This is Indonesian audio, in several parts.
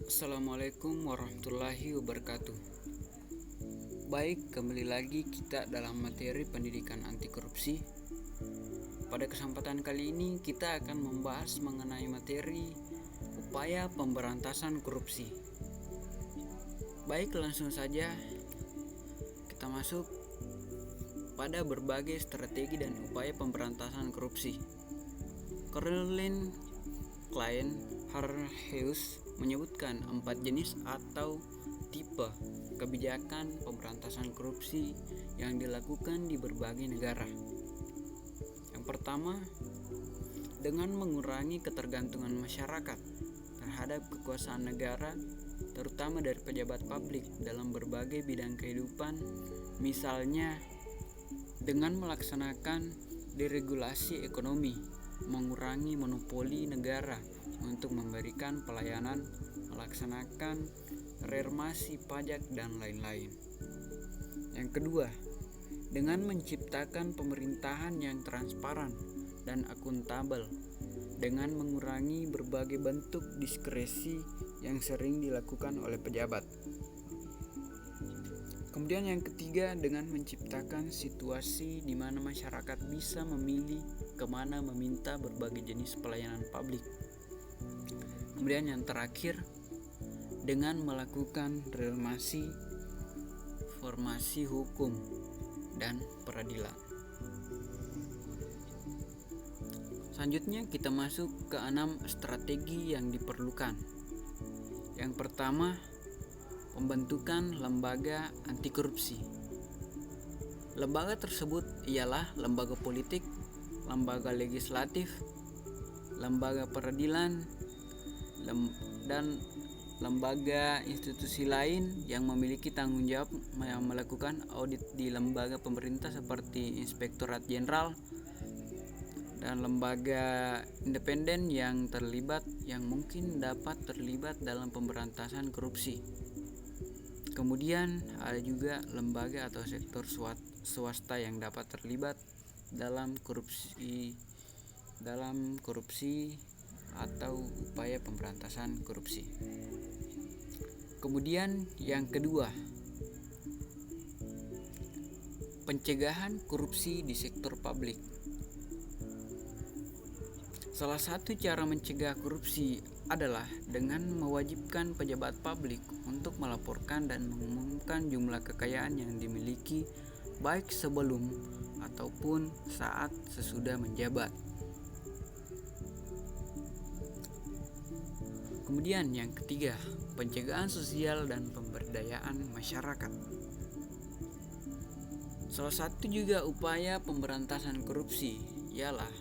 Assalamualaikum warahmatullahi wabarakatuh. Baik, kembali lagi kita dalam materi pendidikan anti korupsi. Pada kesempatan kali ini kita akan membahas mengenai materi upaya pemberantasan korupsi. Baik, langsung saja kita masuk pada berbagai strategi dan upaya pemberantasan korupsi. Caroline Klein Harheus menyebutkan 4 jenis atau tipe kebijakan pemberantasan korupsi yang dilakukan di berbagai negara. Yang pertama, dengan mengurangi ketergantungan masyarakat terhadap kekuasaan negara, terutama dari pejabat publik dalam berbagai bidang kehidupan, misalnya dengan melaksanakan deregulasi ekonomi, mengurangi monopoli negara untuk memberikan pelayanan, melaksanakan reformasi pajak, dan lain-lain. Yang kedua, dengan menciptakan pemerintahan yang transparan dan akuntabel, dengan mengurangi berbagai bentuk diskresi yang sering dilakukan oleh pejabat. Kemudian yang ketiga, dengan menciptakan situasi di mana masyarakat bisa memilih kemana meminta berbagai jenis pelayanan publik. Kemudian yang terakhir, dengan melakukan reformasi hukum dan peradilan. Selanjutnya kita masuk ke 6 strategi yang diperlukan. Yang pertama, pembentukan lembaga anti korupsi. Lembaga tersebut ialah lembaga politik, lembaga legislatif, lembaga peradilan, dan lembaga institusi lain yang memiliki tanggung jawab melakukan audit di lembaga pemerintah seperti Inspektorat Jenderal dan lembaga independen yang mungkin dapat terlibat dalam pemberantasan korupsi. Kemudian ada juga lembaga atau sektor swasta yang dapat terlibat dalam korupsi atau upaya pemberantasan korupsi. Kemudian yang kedua, pencegahan korupsi di sektor publik. Salah satu cara mencegah korupsi adalah dengan mewajibkan pejabat publik untuk melaporkan dan mengumumkan jumlah kekayaan yang dimiliki baik sebelum ataupun saat sesudah menjabat. Kemudian yang ketiga, pencegahan sosial dan pemberdayaan masyarakat. Salah satu juga upaya pemberantasan korupsi ialah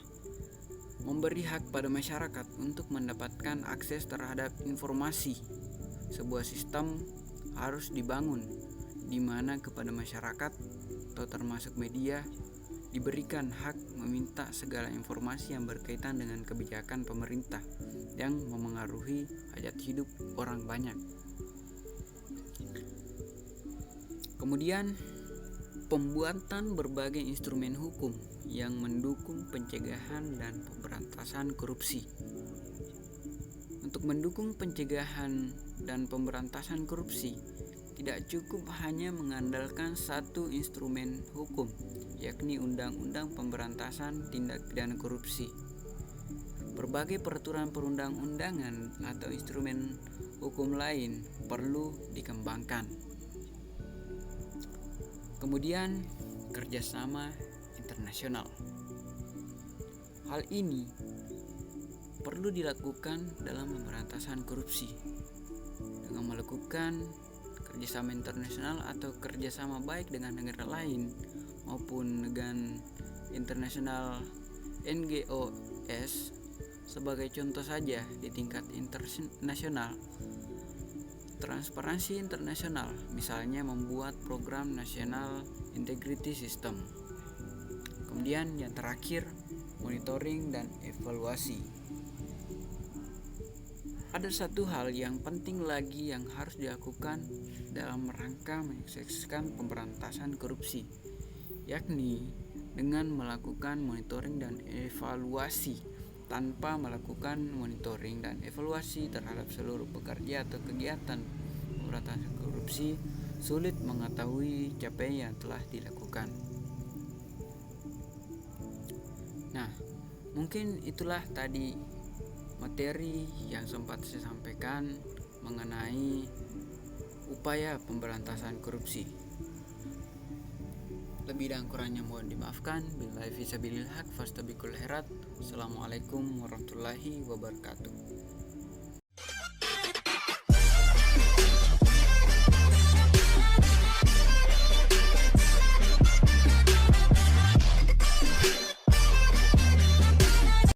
memberi hak pada masyarakat untuk mendapatkan akses terhadap informasi. Sebuah sistem harus dibangun di mana kepada masyarakat atau termasuk media diberikan hak meminta segala informasi yang berkaitan dengan kebijakan pemerintah yang memengaruhi hajat hidup orang banyak. Kemudian, pembuatan berbagai instrumen hukum yang mendukung pencegahan dan pemberantasan korupsi. Untuk mendukung pencegahan dan pemberantasan korupsi, tidak cukup hanya mengandalkan satu instrumen hukum, yakni Undang-Undang Pemberantasan Tindak Pidana Korupsi. Berbagai peraturan perundang-undangan atau instrumen hukum lain perlu dikembangkan. Kemudian, kerjasama internasional. Hal ini perlu dilakukan dalam pemberantasan korupsi dengan melakukan kerjasama internasional atau kerjasama baik dengan negara lain maupun dengan internasional NGOs. Sebagai contoh saja, di tingkat internasional, transparansi internasional, misalnya membuat program National Integrity System. Kemudian yang terakhir, monitoring dan evaluasi. Ada satu hal yang penting lagi yang harus dilakukan dalam rangka mensukseskan pemberantasan korupsi, yakni dengan melakukan monitoring dan evaluasi tanpa melakukan monitoring dan evaluasi terhadap seluruh pekerja atau kegiatan pemberantasan korupsi, sulit mengetahui capaian yang telah dilakukan. Nah, mungkin itulah tadi materi yang sempat saya sampaikan mengenai upaya pemberantasan korupsi. Lebih dan kurangnya mohon dimaafkan. Billahi fisabilillah haq fastabiqul khairat. Assalamualaikum warahmatullahi wabarakatuh.